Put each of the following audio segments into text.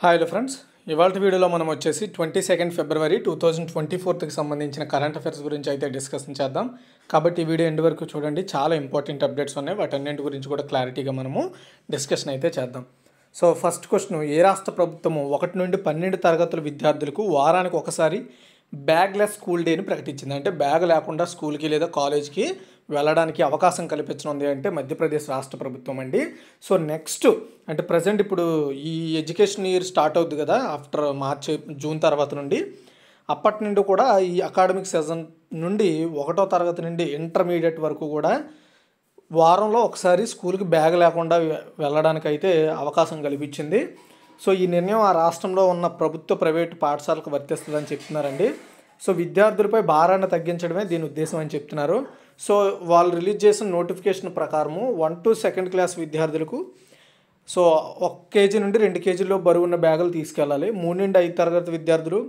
Hi friends, ఇవాళ వీడియోలో మనం వచ్చేసి 22 ఫిబ్రవరి 2024కి సంబంధించిన కరెంట్ అఫైర్స్ గురించి అయితే డిస్కషన్ చేద్దాం. కాబట్టి ఈ వీడియో ఎండ్ వరకు చూడండి. చాలా ఇంపార్టెంట్ అప్డేట్స్ ఉన్నాయి. వాటన్నింటి గురించి కూడా క్లారిటీగా మనము డిస్కషన్ అయితే చేద్దాం. సో ఫస్ట్ క్వశ్చన్, ఏ రాష్ట్ర ప్రభుత్వము 1 నుండి 12 తరగతుల విద్యార్థులకు వారానికి ఒకసారి బ్యాగ్లెస్ స్కూల్ డేని ప్రకటించింది? అంటే బ్యాగ్ లేకుండా స్కూల్కి లేదా కాలేజ్కి వెళ్ళడానికి అవకాశం కల్పించనుంది అంటే మధ్యప్రదేశ్ రాష్ట్ర ప్రభుత్వం అండి. సో నెక్స్ట్ అంటే ప్రజెంట్ ఇప్పుడు ఈ ఎడ్యుకేషన్ ఇయర్ స్టార్ట్ అవుద్ది కదా, ఆఫ్టర్ జూన్ తర్వాత నుండి. అప్పటి నుండి కూడా ఈ అకాడమిక్ సీజన్ నుండి 1వ తరగతి నుండి ఇంటర్మీడియట్ వరకు కూడా వారంలో ఒకసారి స్కూల్కి బ్యాగ్ లేకుండా వెళ్ళడానికైతే అవకాశం కల్పించింది. సో ఈ నిర్ణయం ఆ రాష్ట్రంలో ఉన్న ప్రభుత్వ ప్రైవేటు పాఠశాలకు వర్తిస్తుందని చెప్తున్నారండి. సో విద్యార్థులపై భారాన్ని తగ్గించడమే దీని ఉద్దేశం అని చెప్తున్నారు. సో వాళ్ళు రిలీజ్ చేసిన నోటిఫికేషన్ ప్రకారము 1 to 2nd క్లాస్ విద్యార్థులకు సో 1 కేజీ నుండి 2 కేజీల్లో బరువు ఉన్న బ్యాగులు తీసుకెళ్ళాలి. 3 నుండి 5 తరగతి విద్యార్థులు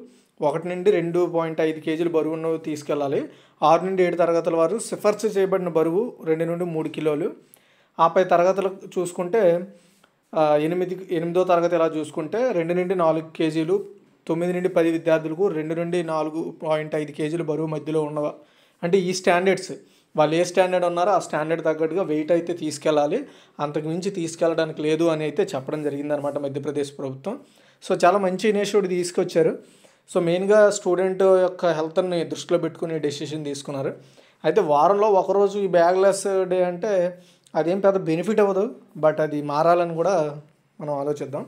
1 నుండి 2.5 కేజీలు బరువును తీసుకెళ్ళాలి. 6 నుండి 7 తరగతుల వారు సిఫార్సు చేయబడిన బరువు 2 నుండి 3 కిలోలు. ఆపై తరగతులు చూసుకుంటే 8వ తరగతి ఇలా చూసుకుంటే 2 నుండి 4 కేజీలు, 9 నుండి 10 విద్యార్థులకు 2 నుండి 4.5 కేజీలు బరువు మధ్యలో ఉన్నవ. అంటే ఈ స్టాండర్డ్స్ వాళ్ళు ఏ స్టాండర్డ్ ఉన్నారో ఆ స్టాండర్డ్ తగ్గట్టుగా వెయిట్ అయితే తీసుకెళ్ళాలి. అంతకు మించి తీసుకెళ్ళడానికి లేదు అని అయితే చెప్పడం జరిగిందనమాట మధ్యప్రదేశ్ ప్రభుత్వం. సో చాలా మంచి ఇనిషియేటివ్ తీసుకొచ్చారు. సో మెయిన్గా స్టూడెంట్ యొక్క హెల్త్ని దృష్టిలో పెట్టుకుని డెసిషన్ తీసుకున్నారు. అయితే వారంలో ఒకరోజు ఈ బ్యాగ్లెస్ డే అంటే అదేం పెద్ద బెనిఫిట్ అవ్వదు, బట్ అది మారాలని కూడా మనం ఆలోచిద్దాం.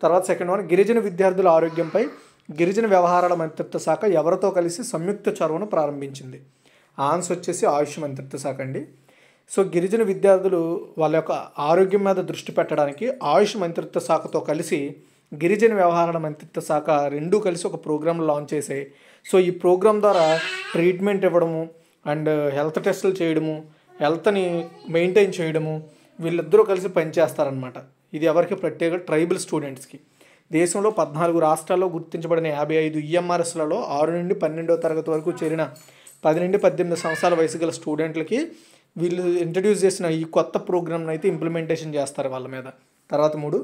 తర్వాత సెకండ్ వన్, గిరిజన విద్యార్థుల ఆరోగ్యంపై గిరిజన వ్యవహారాల మంత్రిత్వ శాఖ ఎవరితో కలిసి సంయుక్త చొరవను ప్రారంభించింది? ఆన్సర్ వచ్చేసి ఆయుష్ మంత్రిత్వ శాఖ అండి. సో గిరిజన విద్యార్థులు వాళ్ళ యొక్క ఆరోగ్యం మీద దృష్టి పెట్టడానికి ఆయుష్ మంత్రిత్వ శాఖతో కలిసి గిరిజన వ్యవహారాల మంత్రిత్వ శాఖ రెండూ కలిసి ఒక ప్రోగ్రామ్ లాంచ్ చేసాయి. సో ఈ ప్రోగ్రామ్ ద్వారా ట్రీట్మెంట్ ఇవ్వడము అండ్ హెల్త్ టెస్టులు చేయడము, హెల్త్ని మెయింటైన్ చేయడము, వీళ్ళిద్దరూ కలిసి పనిచేస్తారనమాట. ఇది ఎవరికి ప్రత్యేక ట్రైబల్ స్టూడెంట్స్కి. దేశంలో 14 రాష్ట్రాల్లో గుర్తించబడిన 55 ఈఎంఆర్ఎస్లలో 6 నుండి 12వ తరగతి వరకు చేరిన 10 నుండి 18 సంవత్సరాల వయసు గల స్టూడెంట్లకి వీళ్ళు ఇంట్రడ్యూస్ చేసిన ఈ కొత్త ప్రోగ్రామ్ని అయితే ఇంప్లిమెంటేషన్ చేస్తారు వాళ్ళ మీద. తర్వాత 3,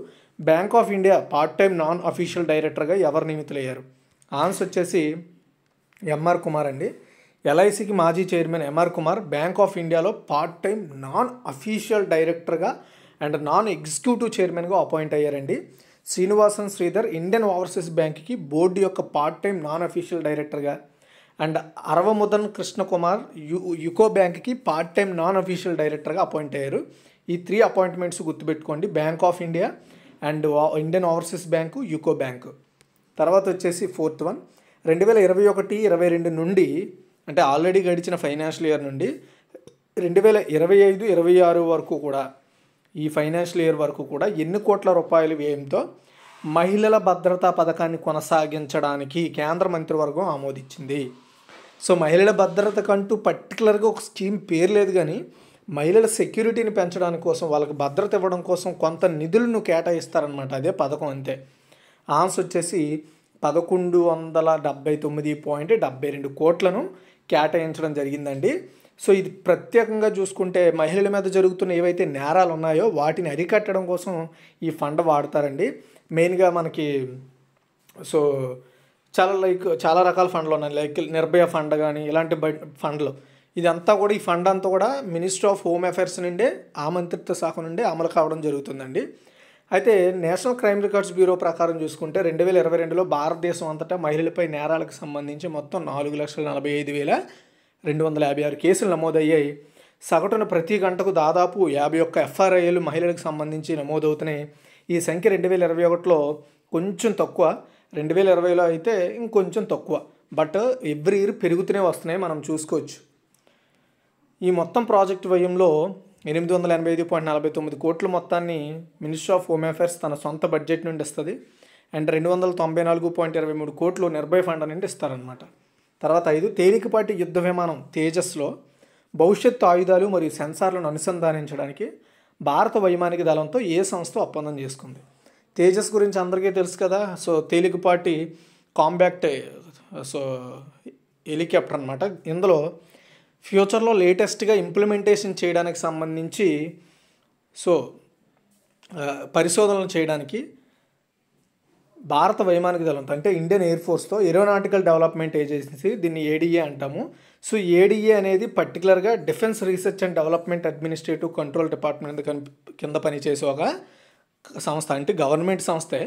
bank of India part time non official డైరెక్టర్గా ఎవరు నియమితులయ్యారు? ఆన్సర్ వచ్చేసి ఎంఆర్ కుమార్ అండి. ఎల్ఐసికి మాజీ chairman MR Kumar bank of ఇండియాలో పార్ట్ టైం నాన్ అఫీషియల్ డైరెక్టర్గా అండ్ నాన్ ఎగ్జిక్యూటివ్ చైర్మన్గా అపాయింట్ అయ్యారండి. శ్రీనివాసన్ శ్రీధర్ ఇండియన్ ఓవర్సీస్ బ్యాంక్కి బోర్డు యొక్క పార్ట్ టైం నాన్ అఫీషియల్ డైరెక్టర్గా అండ్ అరవముదన్ కృష్ణకుమార్ యుకో బ్యాంక్కి పార్ట్ టైం నాన్ అఫీషియల్ డైరెక్టర్గా అపాయింట్ అయ్యారు. ఈ 3 అపాయింట్మెంట్స్ గుర్తుపెట్టుకోండి, bank of India and Indian overseas bank, UCO bank. తర్వాత వచ్చేసి 4th వన్, 2021-22 నుండి అంటే ఆల్రెడీ గడిచిన ఫైనాన్షియల్ ఇయర్ నుండి 2025-26 వరకు కూడా ఈ ఫైనాన్షియల్ ఇయర్ వరకు కూడా ఎన్ని కోట్ల రూపాయల వ్యయంతో మహిళల భద్రతా పథకాన్ని కొనసాగించడానికి కేంద్ర మంత్రివర్గం ఆమోదించింది? సో మహిళల భద్రతకంటూ పర్టికులర్గా ఒక స్కీమ్ పేరు లేదు, కానీ మహిళల సెక్యూరిటీని పెంచడానికి కోసం, వాళ్ళకి భద్రత ఇవ్వడం కోసం కొంత నిధులను కేటాయిస్తారనమాట. అదే పథకం అంతే. ఆన్సర్ వచ్చేసి 1179.72 కోట్లను కేటాయించడం జరిగిందండి. సో ఇది ప్రత్యేకంగా చూసుకుంటే మహిళల మీద జరుగుతున్న ఏవైతే నేరాలు ఉన్నాయో వాటిని అరికట్టడం కోసం ఈ ఫండ్ వాడతారండి. మెయిన్గా మనకి సో చాలా రకాల ఫండ్లు ఉన్నాయి, లైక్ నిర్భయ ఫండ్ కానీ ఇలాంటి ఫండ్లు. ఇదంతా కూడా ఈ ఫండ్ అంతా కూడా మినిస్ట్రీ ఆఫ్ హోమ్ అఫైర్స్ నుండే ఆ మంత్రిత్వ శాఖ నుండి అమలు కావడం జరుగుతుందండి. అయితే నేషనల్ క్రైమ్ రికార్డ్స్ బ్యూరో ప్రకారం చూసుకుంటే 2022లో భారతదేశం అంతటా మహిళలపై నేరాలకు సంబంధించి మొత్తం 4,45,256 కేసులు నమోదయ్యాయి. సగటున ప్రతి గంటకు దాదాపు 51 ఎఫ్ఐఆర్లు మహిళలకు సంబంధించి నమోదవుతున్నాయి. ఈ సంఖ్య 2021లో కొంచెం తక్కువ, 2020లో అయితే ఇంకొంచెం తక్కువ, బట్ ఎవ్రీ ఇయర్ పెరుగుతూనే వస్తున్నాయి, మనం చూసుకోవచ్చు. ఈ మొత్తం ప్రాజెక్టు వ్యయంలో 885.49 కోట్ల మొత్తాన్ని మినిస్ట్రీ ఆఫ్ హోమ్ అఫైర్స్ తన సొంత బడ్జెట్ నుండి ఇస్తుంది. అండ్ 294.23 కోట్లు నిర్భయ ఫండ్ నుండి ఇస్తారనమాట. తర్వాత 5, తేలికపాటి యుద్ధ విమానం తేజస్లో భవిష్యత్తు ఆయుధాలు మరియు సెన్సార్లను అనుసంధానించడానికి భారత వైమానిక దళంతో ఏ సంస్థ ఒప్పందం చేసుకుంది? తేజస్ గురించి అందరికీ తెలుసు కదా. సో తేలికపాటి కాంబాక్ట్ హెలికాప్టర్ అనమాట. ఇందులో ఫ్యూచర్లో లేటెస్ట్గా ఇంప్లిమెంటేషన్ చేయడానికి సంబంధించి పరిశోధనలు చేయడానికి భారత వైమానిక దళంతో అంటే ఇండియన్ ఎయిర్ ఫోర్స్తో ఏరోనాటికల్ డెవలప్మెంట్ ఏజెన్సీ, దీన్ని ఏడీఏ అంటాము. సో ఏడీఏ అనేది పర్టికులర్గా defence research and development administrative control department కింద పనిచేసే ఒక సంస్థ, అంటే గవర్నమెంట్ సంస్థే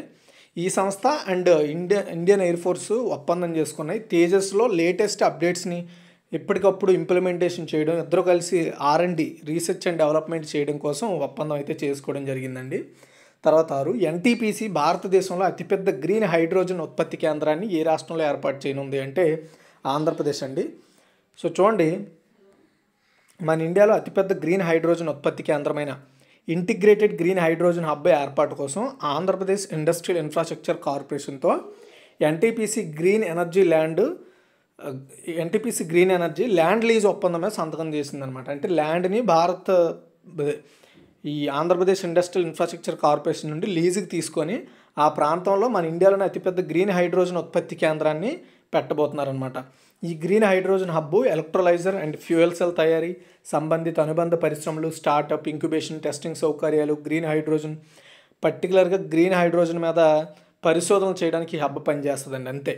ఈ సంస్థ. అండ్ ఇండియన్ ఎయిర్ ఫోర్స్ ఒప్పందం చేసుకున్నాయి. తేజస్లో లేటెస్ట్ అప్డేట్స్ని ఎప్పటికప్పుడు ఇంప్లిమెంటేషన్ చేయడం, ఇద్దరు కలిసి R&D రీసెర్చ్ అండ్ డెవలప్మెంట్ చేయడం కోసం ఒప్పందం అయితే చేసుకోవడం జరిగిందండి. తర్వాత 6 NTPC భారతదేశంలో అతిపెద్ద గ్రీన్ హైడ్రోజన్ ఉత్పత్తి కేంద్రాన్ని ఏ రాష్ట్రంలో ఏర్పాటు చేయనుంది అంటే ఆంధ్రప్రదేశ్ అండి. సో చూడండి, మన ఇండియాలో అతిపెద్ద గ్రీన్ హైడ్రోజన్ ఉత్పత్తి కేంద్రమైన ఇంటిగ్రేటెడ్ గ్రీన్ హైడ్రోజన్ హబ్ ఏర్పాటు కోసం Andhra Pradesh industrial infrastructure కార్పొరేషన్తో NTPC green energy land lease ఒప్పందం మీద సంతకం చేసిందనమాట. అంటే ల్యాండ్ని ఈ ఆంధ్రప్రదేశ్ ఇండస్ట్రియల్ ఇన్ఫ్రాస్ట్రక్చర్ కార్పొరేషన్ నుండి లీజుకి తీసుకొని ఆ ప్రాంతంలో మన ఇండియాలోని అతిపెద్ద గ్రీన్ హైడ్రోజన్ ఉత్పత్తి కేంద్రాన్ని పెట్టబోతున్నారనమాట. ఈ green hydrogen hub electrolyser and fuel cell తయారీ, సంబంధిత అనుబంధ పరిశ్రమలు, స్టార్టప్, ఇంక్యుబేషన్, టెస్టింగ్ సౌకర్యాలు, పర్టికులర్గా గ్రీన్ హైడ్రోజన్ మీద పరిశోధనలు చేయడానికి ఈ హబ్ పనిచేస్తుందండి, అంతే.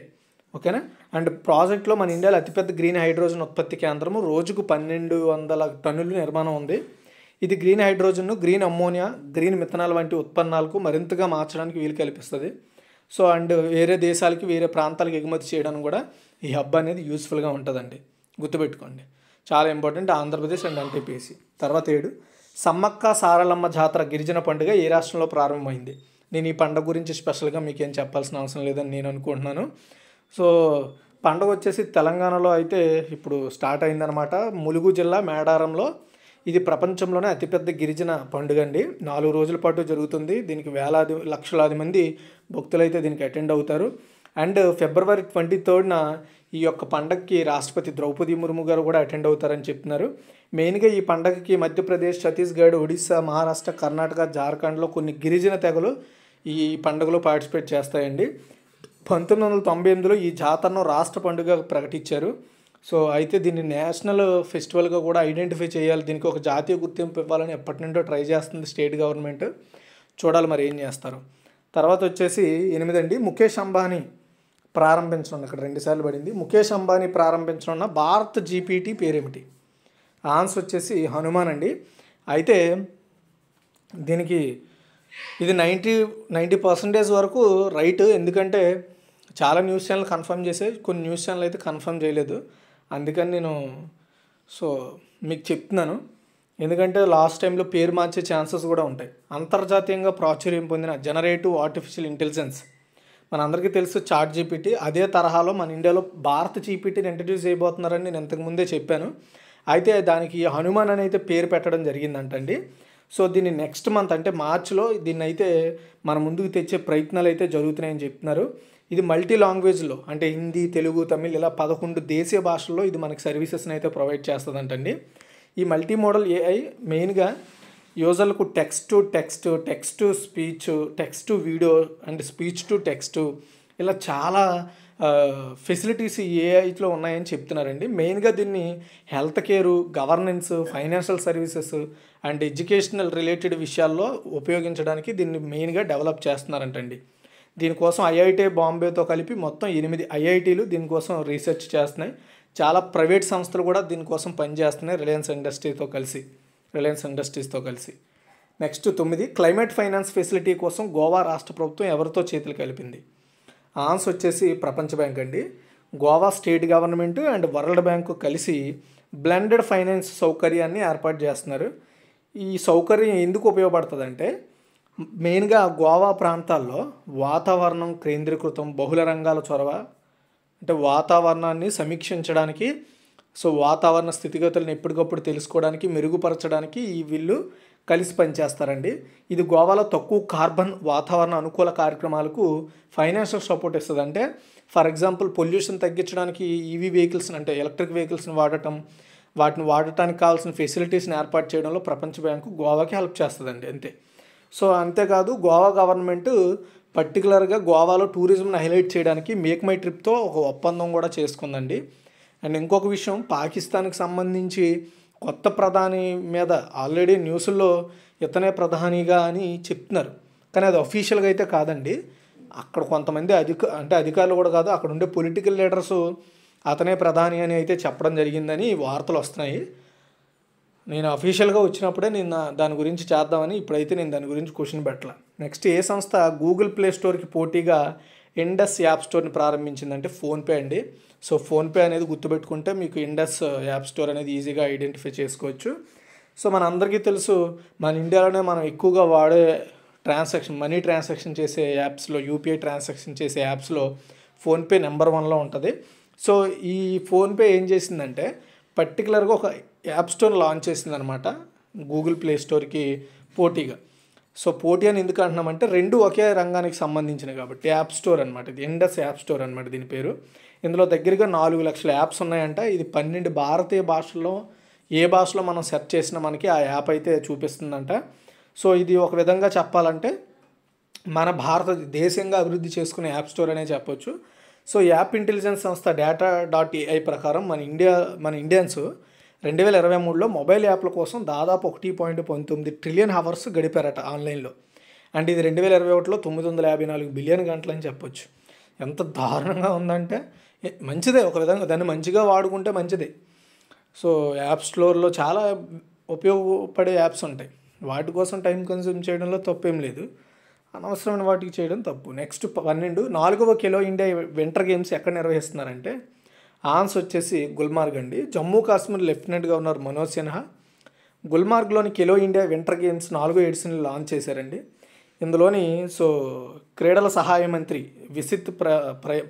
ఓకేనా. అండ్ ప్రాజెక్ట్లో మన ఇండియాలో అతిపెద్ద గ్రీన్ హైడ్రోజన్ ఉత్పత్తి కేంద్రము, రోజుకు 1200 టన్నుల నిర్మాణం ఉంది. ఇది గ్రీన్ హైడ్రోజన్ను గ్రీన్ అమ్మోనియా, గ్రీన్ మిథనాల్ వంటి ఉత్పన్నాలకు మరింతగా మార్చడానికి వీలు కల్పిస్తుంది. సో అండ్ వేరే దేశాలకి, వేరే ప్రాంతాలకు ఎగుమతి చేయడానికి కూడా ఈ హబ్ అనేది యూస్ఫుల్గా ఉంటుందండి, గుర్తుపెట్టుకోండి, చాలా ఇంపార్టెంట్. Andhra Pradesh and NTPC. తర్వాత 7 సమ్మక్క సారలమ్మ జాతర గిరిజన పండుగ ఏ రాష్ట్రంలో ప్రారంభమైంది? నేను ఈ పండుగ గురించి స్పెషల్గా మీకేం చెప్పాల్సిన అవసరం లేదని నేను అనుకుంటున్నాను. సో పండుగ వచ్చేసి తెలంగాణలో అయితే ఇప్పుడు స్టార్ట్ అయిందనమాట. ములుగు జిల్లా మేడారంలో ఇది ప్రపంచంలోనే అతిపెద్ద గిరిజన పండుగ అండి. 4 రోజుల పాటు జరుగుతుంది. దీనికి లక్షలాది మంది భక్తులు అయితే దీనికి అటెండ్ అవుతారు. అండ్ ఫిబ్రవరి 23న ఈ యొక్క పండగకి రాష్ట్రపతి ద్రౌపది ముర్ము గారు కూడా అటెండ్ అవుతారని చెప్తున్నారు. మెయిన్గా ఈ పండగకి మధ్యప్రదేశ్, ఛత్తీస్గఢ్, ఒడిశా, మహారాష్ట్ర, కర్ణాటక, జార్ఖండ్లో కొన్ని గిరిజన తెగలు ఈ పండుగలో పార్టిసిపేట్ చేస్తాయండి. 1998లో ఈ జాతరను రాష్ట్ర పండుగ ప్రకటించారు. సో అయితే దీన్ని నేషనల్ ఫెస్టివల్గా కూడా ఐడెంటిఫై చేయాలి, దీనికి ఒక జాతీయ గుర్తింపు ఇవ్వాలని ఎప్పటి నుండో ట్రై చేస్తుంది స్టేట్ గవర్నమెంట్. చూడాలి మరి ఏం చేస్తారు. తర్వాత వచ్చేసి 8 అండి, ముఖేష్ అంబానీ ప్రారంభించనున్న, ఇక్కడ 2 సార్లు పడింది, ముఖేష్ అంబానీ ప్రారంభించనున్న భారత్ GPT పేరేమిటి? ఆన్సర్ వచ్చేసి హనుమాన్ అండి. అయితే దీనికి ఇది 90% వరకు రైట్. ఎందుకంటే చాలా న్యూస్ ఛానల్ కన్ఫర్మ్ చేసాయి, కొన్ని న్యూస్ ఛానల్ అయితే కన్ఫర్మ్ చేయలేదు. అందుకని నేను మీకు చెప్తున్నాను. ఎందుకంటే లాస్ట్ టైంలో పేరు మార్చే ఛాన్సెస్ కూడా ఉంటాయి. అంతర్జాతీయంగా ప్రాచుర్యం పొందిన జనరేటివ్ ఆర్టిఫిషియల్ ఇంటెలిజెన్స్ మనందరికీ తెలుసు చాట్ GPT. అదే తరహాలో మన ఇండియాలో భారత్ GPTని ఇంట్రడ్యూస్ చేయబోతున్నారని నేను ఇంతకుముందే చెప్పాను. అయితే దానికి హనుమాన్ అని అయితే పేరు పెట్టడం జరిగిందంటండి. సో దీన్ని నెక్స్ట్ మంత్ అంటే మార్చిలో దీన్ని అయితే మన ముందుకు తెచ్చే ప్రయత్నాలు అయితే జరుగుతున్నాయని చెప్తున్నారు. ఇది మల్టీ లాంగ్వేజ్లో అంటే హిందీ, తెలుగు, తమిళ్ ఇలా 11 దేశీయ భాషల్లో ఇది మనకి సర్వీసెస్ని అయితే ప్రొవైడ్ చేస్తుందంటండి. ఈ మల్టీ మోడల్ AI మెయిన్గా యూజర్లకు text to speech, text to video and speech to text ఇలా చాలా ఫెసిలిటీస్ AIలో ఉన్నాయని చెప్తున్నారండి. మెయిన్గా దీన్ని health care, governance, financial services and educational related విషయాల్లో ఉపయోగించడానికి దీన్ని మెయిన్గా డెవలప్ చేస్తున్నారంటండి. దీనికోసం IIT బాంబేతో కలిపి మొత్తం 8 IITలు దీనికోసం రీసెర్చ్ చేస్తున్నాయి. చాలా ప్రైవేట్ సంస్థలు కూడా దీనికోసం పనిచేస్తున్నాయి రిలయన్స్ ఇండస్ట్రీస్తో కలిసి. నెక్స్ట్ 9 క్లైమేట్ ఫైనాన్స్ ఫెసిలిటీ కోసం గోవా రాష్ట్ర ప్రభుత్వం ఎవరితో చేతులు కలిపింది? ఆన్సర్ వచ్చేసి ప్రపంచ బ్యాంక్ అండి. Goa state government and world bank కలిసి బ్లెండెడ్ ఫైనాన్స్ సౌకర్యాన్ని ఏర్పాటు చేస్తున్నారు. ఈ సౌకర్యం ఎందుకు ఉపయోగపడుతుందంటే మెయిన్గా గోవా ప్రాంతాల్లో వాతావరణం కేంద్రీకృతం, బహుళ రంగాల చొరవ, అంటే వాతావరణాన్ని సమీక్షించడానికి, సో వాతావరణ స్థితిగతులను ఎప్పటికప్పుడు తెలుసుకోవడానికి, మెరుగుపరచడానికి ఈ వీళ్ళు కలిసి పనిచేస్తారండి. ఇది గోవాలో తక్కువ కార్బన్, వాతావరణ అనుకూల కార్యక్రమాలకు ఫైనాన్షియల్ సపోర్ట్ ఇస్తుంది. అంటే ఫర్ ఎగ్జాంపుల్ పొల్యూషన్ తగ్గించడానికి EV వెహికల్స్ని అంటే ఎలక్ట్రిక్ వెహికల్స్ని వాటిని వాడటానికి కావాల్సిన ఫెసిలిటీస్ని ఏర్పాటు చేయడంలో ప్రపంచ బ్యాంకు గోవాకి హెల్ప్ చేస్తుందండి, అంతే. సో అంతేకాదు గోవా గవర్నమెంట్ పర్టికులర్గా గోవాలో టూరిజంని హైలైట్ చేయడానికి మేక్ మై ట్రిప్తో ఒక ఒప్పందం కూడా చేసుకుందండి. అండ్ ఇంకొక విషయం, పాకిస్తాన్కి సంబంధించి కొత్త ప్రధాని మీద ఆల్రెడీ న్యూస్లో ఇతనే ప్రధానిగా అని చెప్తున్నారు, కానీ అది అఫీషియల్గా అయితే కాదండి. అక్కడ కొంతమంది అధికారులు కూడా కాదు, అక్కడ ఉండే పొలిటికల్ లీడర్స్ అతనే ప్రధాని అని అయితే చెప్పడం జరిగిందని వార్తలు వస్తున్నాయి. నేను అఫీషియల్గా వచ్చినప్పుడే నేను దాని గురించి చేద్దామని, ఇప్పుడైతే నేను దాని గురించి క్వశ్చన్ పెట్టాల. నెక్స్ట్, ఏ సంస్థ గూగుల్ ప్లే స్టోర్కి పోటీగా ఇండస్ యాప్ స్టోర్ని ప్రారంభించిందంటే ఫోన్పే అండి. సో ఫోన్పే అనేది గుర్తుపెట్టుకుంటే మీకు ఇండస్ యాప్ స్టోర్ అనేది ఈజీగా ఐడెంటిఫై చేసుకోవచ్చు. సో మన అందరికీ తెలుసు, మన ఇండియాలోనే మనం ఎక్కువగా వాడే మనీ ట్రాన్సాక్షన్ చేసే యాప్స్లో, యూపీఐ ట్రాన్సాక్షన్ చేసే యాప్స్లో ఫోన్పే నెంబర్ 1లో ఉంటుంది. సో ఈ ఫోన్పే ఏం చేసిందంటే పర్టికులర్గా ఒక యాప్ స్టోర్ లాంచ్ చేసిందనమాట గూగుల్ ప్లే స్టోర్కి పోటీగా. సో పోటీ అని ఎందుకు అంటున్నామంటే రెండు ఒకే రంగానికి సంబంధించినవి కాబట్టి. యాప్ స్టోర్ అనమాట, ఇది ఇండస్ యాప్ స్టోర్ అనమాట దీని పేరు. ఇందులో దగ్గరగా 4 లక్షల యాప్స్ ఉన్నాయంట. ఇది 12 భారతీయ భాషల్లో ఏ భాషలో మనం సెర్చ్ చేసినా మనకి ఆ యాప్ అయితే చూపిస్తుందంట. సో ఇది ఒక విధంగా చెప్పాలంటే మన భారతదేశంగా అభివృద్ధి చేసుకునే యాప్ స్టోర్ అనే చెప్పొచ్చు. సో యాప్ ఇంటెలిజెన్స్ సంస్థ data.ai ప్రకారం మన ఇండియన్స్ 2023లో మొబైల్ యాప్ల కోసం దాదాపు 1.19 ట్రిలియన్ అవర్స్ గడిపారట ఆన్లైన్లో. అండ్ ఇది 2021లో 954 బిలియన్ గంటలు అని చెప్పొచ్చు. ఎంత దారుణంగా ఉందంటే మంచిదే, ఒక విధంగా దాన్ని మంచిగా వాడుకుంటే మంచిదే. సో యాప్ స్టోర్లో చాలా ఉపయోగపడే యాప్స్ ఉంటాయి, వాటి కోసం టైం కన్జ్యూమ్ చేయడంలో తప్పేం లేదు, అనవసరమైన వాటికి చేయడం తప్పు. నెక్స్ట్ 4వ ఖేలో ఇండియా వింటర్ గేమ్స్ ఎక్కడ నిర్వహిస్తున్నారంటే ఆన్సర్ వచ్చేసి గుల్మార్గ్ అండి. జమ్మూ కాశ్మీర్ లెఫ్టినెంట్ గవర్నర్ మనోజ్ సిన్హా గుల్మార్గ్లోని ఖేలో ఇండియా వింటర్ గేమ్స్ 4వ ఎడిషన్ని లాంచ్ చేశారండి. ఇందులోని క్రీడల సహాయ మంత్రి విసిత్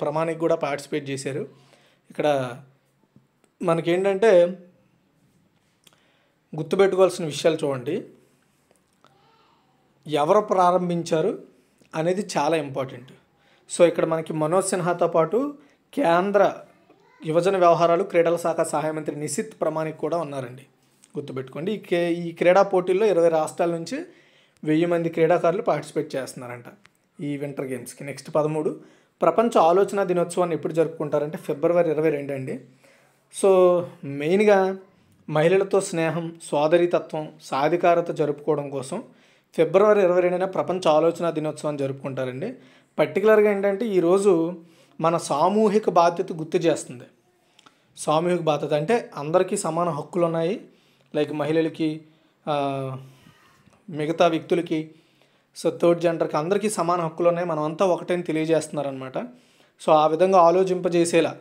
ప్రమాణిక్ కూడా పార్టిసిపేట్ చేశారు. ఇక్కడ మనకేంటంటే గుర్తుపెట్టుకోవాల్సిన విషయాలు చూడండి, ఎవరు ప్రారంభించారు అనేది చాలా ఇంపార్టెంట్. సో ఇక్కడ మనకి మనోజ్ సిన్హాతో పాటు కేంద్ర యువజన వ్యవహారాలు క్రీడల శాఖ సహాయ మంత్రి నిశిత్ ప్రమాణిక్ కూడా ఉన్నారండి, గుర్తుపెట్టుకోండి. ఈ క్రీడా పోటీల్లో 20 రాష్ట్రాల నుంచి 1000 మంది క్రీడాకారులు పార్టిసిపేట్ చేస్తున్నారంట ఈ వింటర్ గేమ్స్కి. నెక్స్ట్ 13 ప్రపంచ ఆలోచన దినోత్సవాన్ని ఎప్పుడు జరుపుకుంటారంటే ఫిబ్రవరి 22 అండి. సో మెయిన్గా మహిళలతో స్నేహం, సోదరితత్వం, సాధికారత జరుపుకోవడం కోసం ఫిబ్రవరి 22న ప్రపంచ ఆలోచన దినోత్సవాన్ని జరుపుకుంటారండి. పర్టికులర్గా ఏంటంటే ఈరోజు మన సామూహిక బాధ్యత గుర్తు చేస్తుంది. సామూహిక బాధ్యత అంటే అందరికీ సమాన హక్కులు ఉన్నాయి, లైక్ మహిళలకి, మిగతా వ్యక్తులకి, సో థర్డ్ జెండర్కి అందరికీ సమాన హక్కులు ఉన్నాయి, మనం అంతా ఒకటే అని తెలియజేస్తున్నారనమాట. సో ఆ విధంగా ఆలోచింపజేసేలా,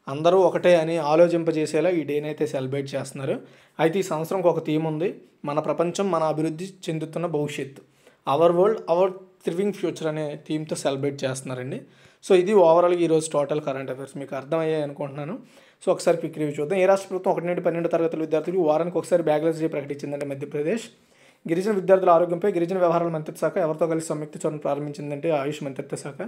అందరూ ఒకటే అని ఆలోచింపజేసేలా ఈ డేని అయితే సెలబ్రేట్ చేస్తున్నారు. అయితే ఈ సంవత్సరంకి ఒక థీమ్ ఉంది, మన ప్రపంచం మన అభివృద్ధి చెందుతున్న భవిష్యత్తు, అవర్ వరల్డ్ అవర్ థ్రివింగ్ ఫ్యూచర్ అనే థీమ్తో సెలబ్రేట్ చేస్తున్నారండి. సో ఇది ఓవరాల్గా ఈరోజు టోటల్ కరెంట్ అఫైర్స్ మీకు అర్థమయ్యాయి అనుకుంటున్నాను. సో ఒకసారి క్విక్ రివ్యూ చూద్దాం. ఏ రాష్ట్ర ప్రభుత్వం 1 నుండి 12 తరగతుల విద్యార్థులకు వారానికి ఒకసారి బ్యాగ్లెస్ డే ప్రకటించిందంటే మధ్యప్రదేశ్. గిరిజన విద్యార్థుల ఆరోగ్యంపై గిరిజన వ్యవహారాల మంత్రిత్వ శాఖ ఎవరితో కలిసి సంయుక్త చొరవ ప్రారంభించిందంటే ఆయుష్ మంత్రిత్వ శాఖ.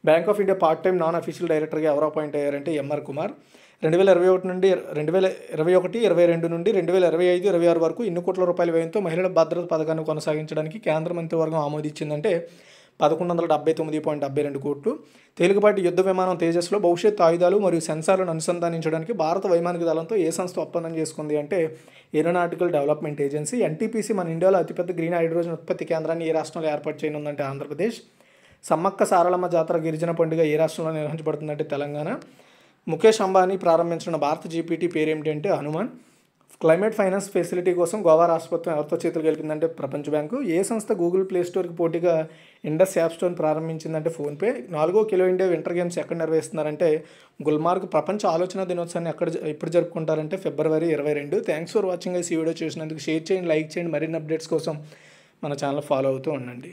Bank of India part time non official డైరెక్టర్గా ఎవరు అపాయింట్ అయ్యారంటే ఎంఆర్ కుమార్. 2021 నుండి 2022 నుండి 2025-26 వరకు ఎన్ని కోట్ల రూపాయల వ్యయంతో మహిళల భద్రత పథకాన్ని కొనసాగించడానికి కేంద్ర మంత్రివర్గం ఆమోదించిందంటే 1179.72 కోట్లు. తేలికపాటి యుద్ధ విమానం తేజస్లో భవిష్యత్ ఆయుధాలు మరియు సెన్సార్లను అనుసంధానించడానికి భారత వైమానిక దళంతో ఏ సంస్థ ఒప్పందం చేసుకుంది అంటే ఏరోనాటికల్ డెవలప్మెంట్ ఏజెన్సీ. ఎన్టీపీసీ మన ఇండియాలో అతిపెద్ద గ్రీన్ హైడ్రోజన్ ఉత్పత్తి కేంద్రాన్ని ఏ రాష్ట్రంలో ఏర్పాటు చేయనుందంటే ఆంధ్రప్రదేశ్. సమ్మక్క సారలమ్మ జాతర గిరిజన పండుగ ఏ రాష్ట్రంలో నిర్వహించబడుతుందంటే తెలంగాణ. ముఖేష్ అంబానీ ప్రారంభించిన భారత జీపీటీ పేరు ఏమిటంటే హనుమాన్. క్లైమేట్ ఫైనాన్స్ ఫెసిలిటీ కోసం గోవా రాష్ట్ర ప్రభుత్వం ఎవరితో చేతులు కలిపిందంటే ప్రపంచ బ్యాంకు. ఏ సంస్థ గూగుల్ ప్లే స్టోర్కి పోటీగా ఇండస్ యాప్ స్టోర్ని ప్రారంభించిందంటే ఫోన్పే. 4వ ఖేలో ఇండియా వింటర్ గేమ్స్ ఎక్కడ నిర్వహిస్తున్నారంటే గుల్మార్గ్. ప్రపంచ ఆలోచన దినోత్సవాన్ని ఎప్పుడు జరుపుకుంటారంటే ఫిబ్రవరి 22. Thanks for watching. ఈ వీడియో చూసినందుకు షేర్ చేయండి, లైక్ చేయండి. మరిన్ని అప్డేట్స్ కోసం మన ఛానల్ ఫాలో అవుతూ ఉండండి.